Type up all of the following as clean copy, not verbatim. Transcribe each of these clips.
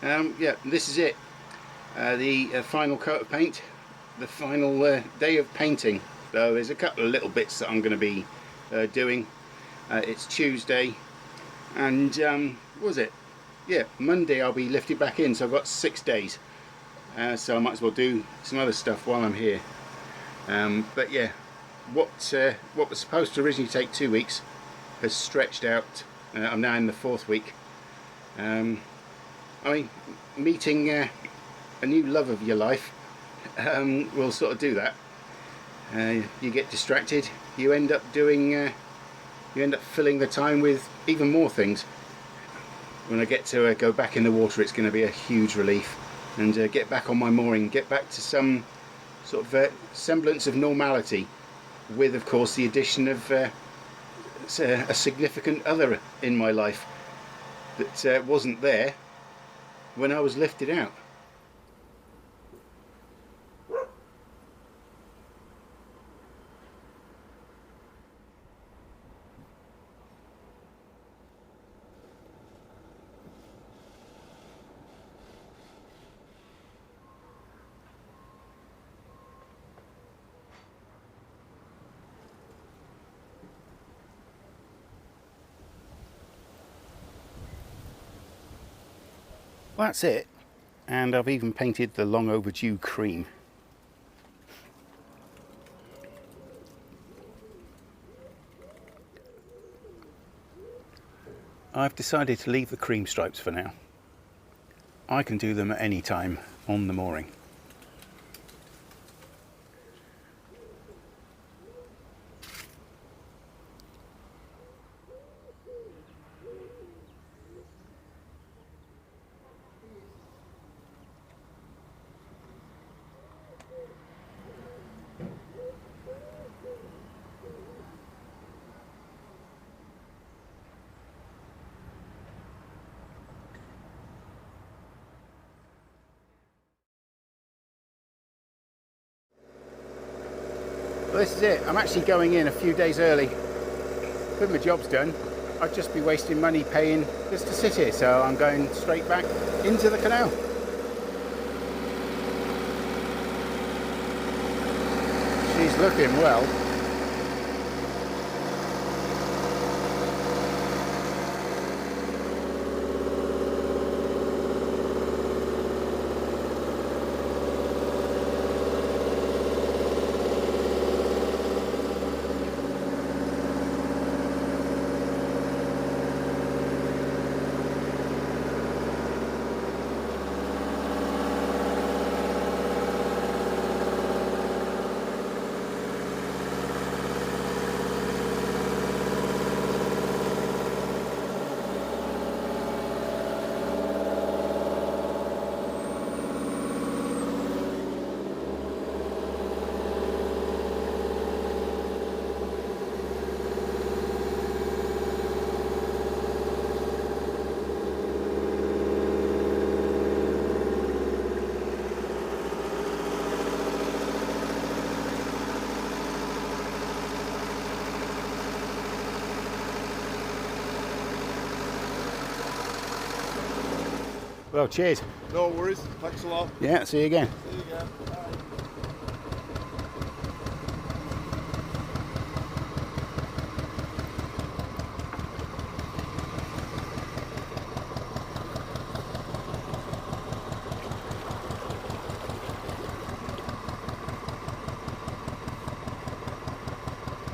Yeah, this is it. The final coat of paint, the final day of painting. So there's a couple of little bits that I'm going to be doing. It's Tuesday, and what was it? Yeah, Monday I'll be lifted back in, so I've got 6 days. So I might as well do some other stuff while I'm here. But yeah, what was supposed to originally take 2 weeks has stretched out. I'm now in the 4th week. I mean, meeting a new love of your life will sort of do that. You get distracted. You end up doing. You end up filling the time with even more things. When I get to go back in the water, it's going to be a huge relief, and get back on my mooring, get back to some sort of semblance of normality, with, of course, the addition of a significant other in my life that wasn't there when I was lifted out. Well, that's it, and I've even painted the long overdue cream. I've decided to leave the cream stripes for now. I can do them at any time on the mooring. Well, this is it. I'm actually going in a few days early. When my job's done, I'd just be wasting money paying just to sit here, so I'm going straight back into the canal. She's looking well. Well, cheers. No worries. Thanks a lot. Yeah, see you again. See you again. Bye.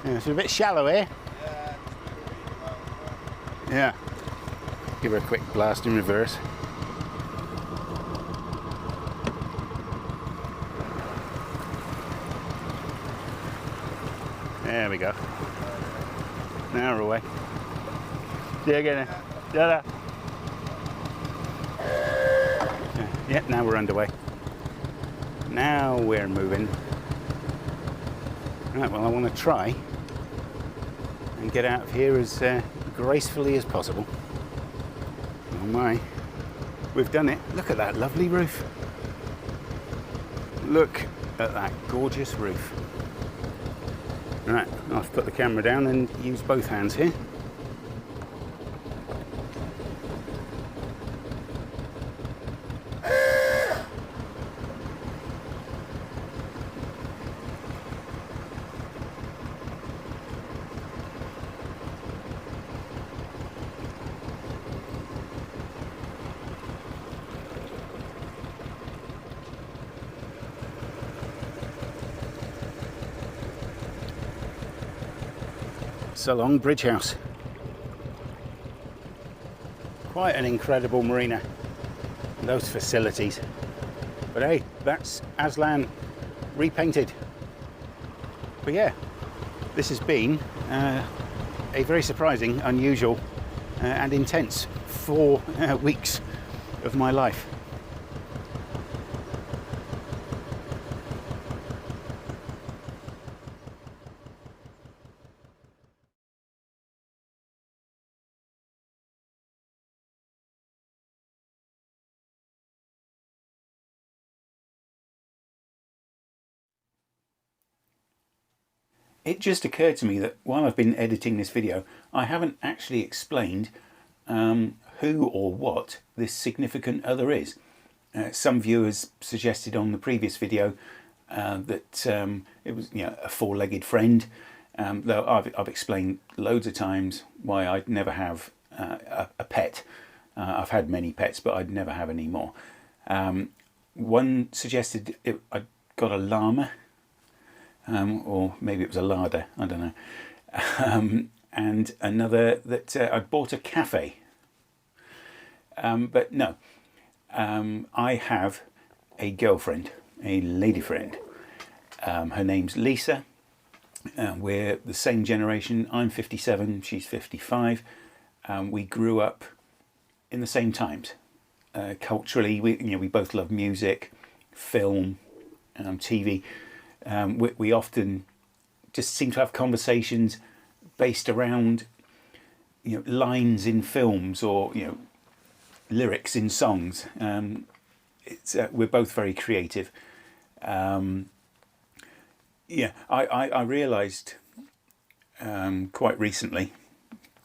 Yeah, it's a bit shallow here. Yeah. Give her a quick blast in reverse. There we go. Now we're away. See you again. Ta-da. Yeah, now we're underway. Now we're moving. Right, well, I want to try and get out of here as gracefully as possible. Oh my, we've done it. Look at that lovely roof. Look at that gorgeous roof. Right, I'll put the camera down and use both hands here. along Bridge House. Quite an incredible marina, those facilities. But hey, that's Aslan repainted. But yeah, this has been a very surprising, unusual and intense 4 weeks of my life. It just occurred to me that while I've been editing this video, I haven't actually explained who or what this significant other is. Some viewers suggested on the previous video that it was, you know, a four-legged friend, though I've explained loads of times why I'd never have a pet. I've had many pets, but I'd never have any more. One suggested I'd got a llama. Or maybe it was a larder, I don't know. And another that I bought a cafe. But no, I have a girlfriend, a lady friend. Her name's Lisa. We're the same generation. I'm 57, she's 55. We grew up in the same times. Culturally, we both love music, film, TV. We often just seem to have conversations based around, lines in films or, lyrics in songs. We're both very creative. I realised quite recently,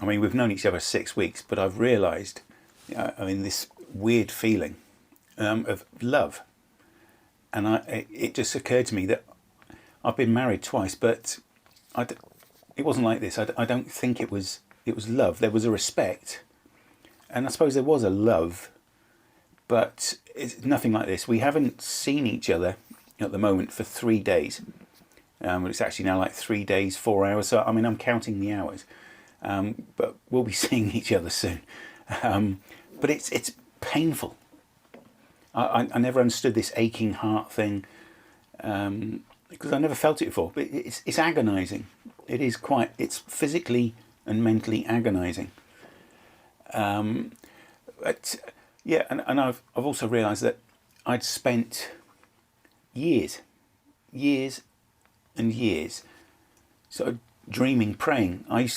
I mean, we've known each other 6 weeks, but I've realised, this weird feeling of love. And it just occurred to me that I've been married twice, but it wasn't like this. I don't think it was love. There was a respect, and I suppose there was a love, but it's nothing like this. We haven't seen each other at the moment for 3 days. It's actually now like 3 days, 4 hours. So I mean, I'm counting the hours, but we'll be seeing each other soon. But it's painful. I never understood this aching heart thing. Because I never felt it before, but it's agonising. It's physically and mentally agonising. But yeah, and I've also realised that I'd spent years and years sort of dreaming, praying. I'd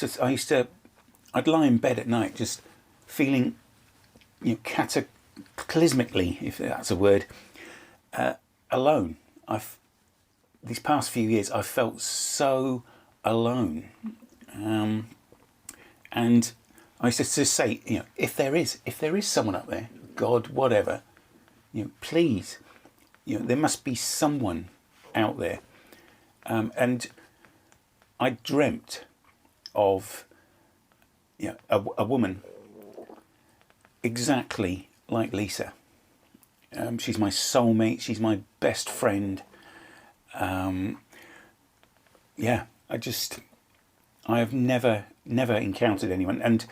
lie in bed at night just feeling, cataclysmically, if that's a word, alone. These past few years, I've felt so alone, and I used to just say, if there is someone up there, God, whatever, please, there must be someone out there, and I dreamt of, a woman exactly like Lisa. She's my soulmate. She's my best friend. I have never encountered anyone, and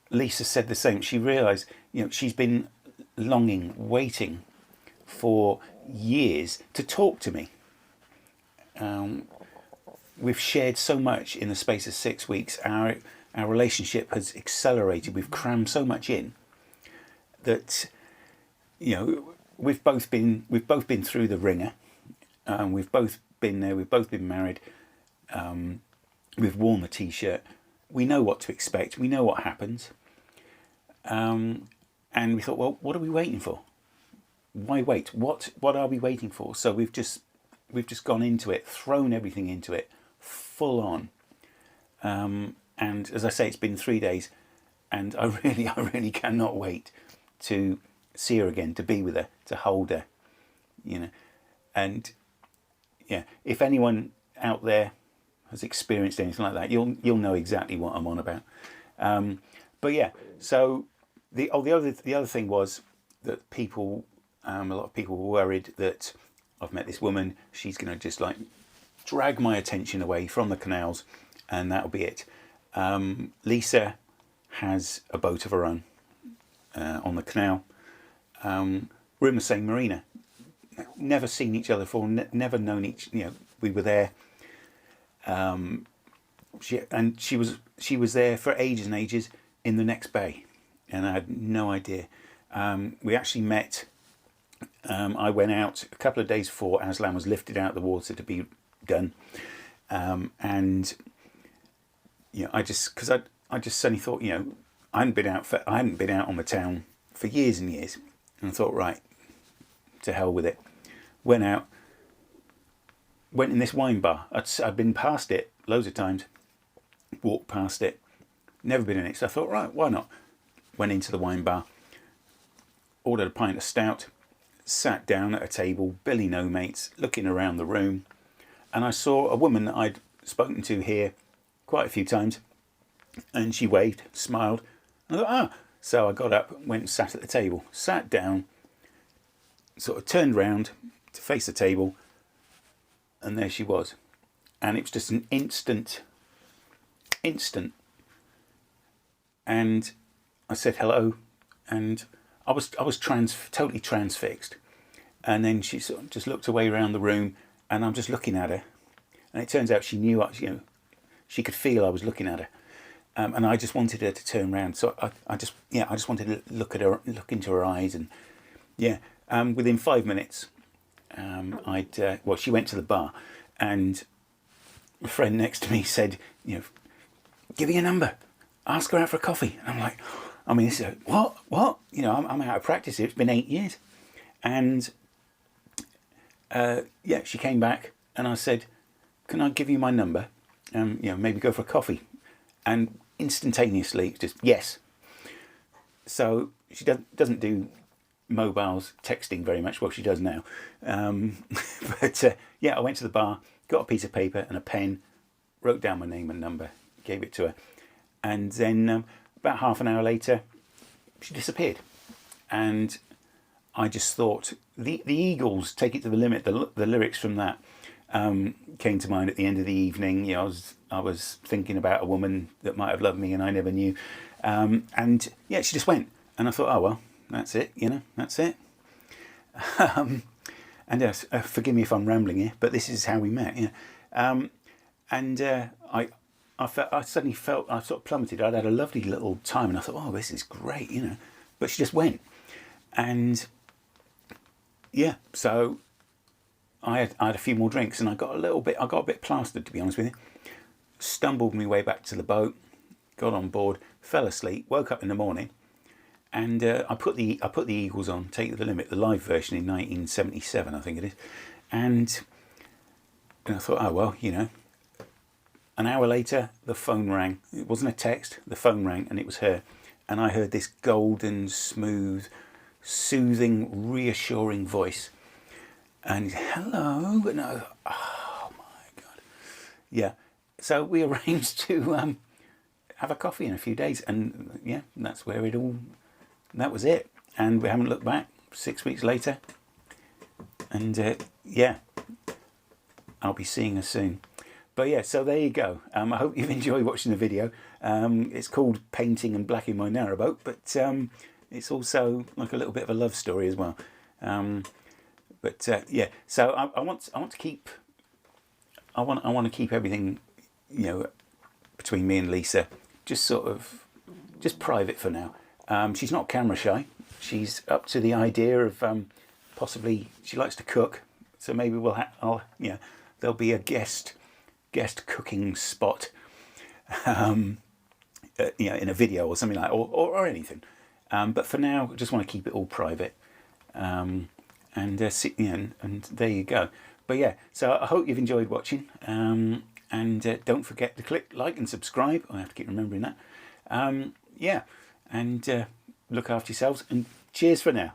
Lisa said the same. She realised, she's been longing, waiting for years to talk to me. We've shared so much in the space of 6 weeks. Our relationship has accelerated. We've crammed so much in that, we've both been through the ringer. We've both been there. We've both been married. We've worn the t-shirt. We know what to expect. We know what happens. And we thought, well, what are we waiting for? Why wait? What are we waiting for? So we've just gone into it, thrown everything into it, full on. And as I say, it's been 3 days, and I really cannot wait to see her again, to be with her, to hold her, and yeah, if anyone out there has experienced anything like that, you'll know exactly what I'm on about. But yeah, so the other thing was that a lot of people were worried that I've met this woman, she's going to just like drag my attention away from the canals, and that'll be it. Lisa has a boat of her own on the canal. We're in the same marina. Never seen each other before. Never known each. We were there. She was there for ages and ages in the next bay, and I had no idea. We actually met. I went out a couple of days before Aslan was lifted out of the water to be done, and I just suddenly thought, I hadn't been out on the town for years and years, and I thought, right, to hell with it. Went in this wine bar. I'd been past it loads of times, walked past it, never been in it. So I thought, right, why not? Went into the wine bar, ordered a pint of stout, sat down at a table, Billy no mates, looking around the room, and I saw a woman that I'd spoken to here quite a few times, and she waved, smiled. I thought, So I got up, went and sat at the table, sat down, sort of turned round to face the table, and there she was. And it was just an instant. And I said hello, and I was totally transfixed. And then she sort of just looked away around the room, and I'm just looking at her. And it turns out she knew, she could feel I was looking at her. And I just wanted her to turn around. So I just wanted to look at her, look into her eyes, and within 5 minutes, she went to the bar, and a friend next to me said, give her your number, ask her out for a coffee. And I'm like, this is what? I'm out of practice here. It's been 8 years, and she came back, and I said, can I give you my number? Maybe go for a coffee. And instantaneously, just yes. So she doesn't do mobiles, texting very much. Well, she does now. I went to the bar, got a piece of paper and a pen, wrote down my name and number, gave it to her. And then about half an hour later, she disappeared. And I just thought, the Eagles, Take It to the Limit, the lyrics from that came to mind at the end of the evening. I was thinking about a woman that might have loved me and I never knew. She just went. And I thought, oh, well, that's it, that's it. Forgive me if I'm rambling here, but this is how we met. I suddenly felt I sort of plummeted. I'd had a lovely little time, and I thought, oh, this is great, But she just went, and so I had a few more drinks, and I got a bit plastered, to be honest with you. Stumbled my way back to the boat, got on board, fell asleep, woke up in the morning. And I put the Eagles on, Take It to the Limit, the live version in 1977, I think it is. And I thought, oh, well, An hour later, the phone rang. It wasn't a text, the phone rang, and it was her. And I heard this golden, smooth, soothing, reassuring voice. And hello, and I was, oh my God. Yeah, so we arranged to have a coffee in a few days. And that's where that was it. And we haven't looked back. 6 weeks later. And I'll be seeing her soon. But so there you go. I hope you've enjoyed watching the video. It's called Painting and Blacking My Narrowboat, but it's also like a little bit of a love story as well. So I want to keep everything, between me and Lisa, just private for now. She's not camera shy. She's up to the idea of possibly, she likes to cook, so maybe there'll be a guest cooking spot, in a video or something like that, or anything. But for now, I just want to keep it all private. And there you go. But so I hope you've enjoyed watching. And don't forget to click like and subscribe. I have to keep remembering that. And look after yourselves, and cheers for now.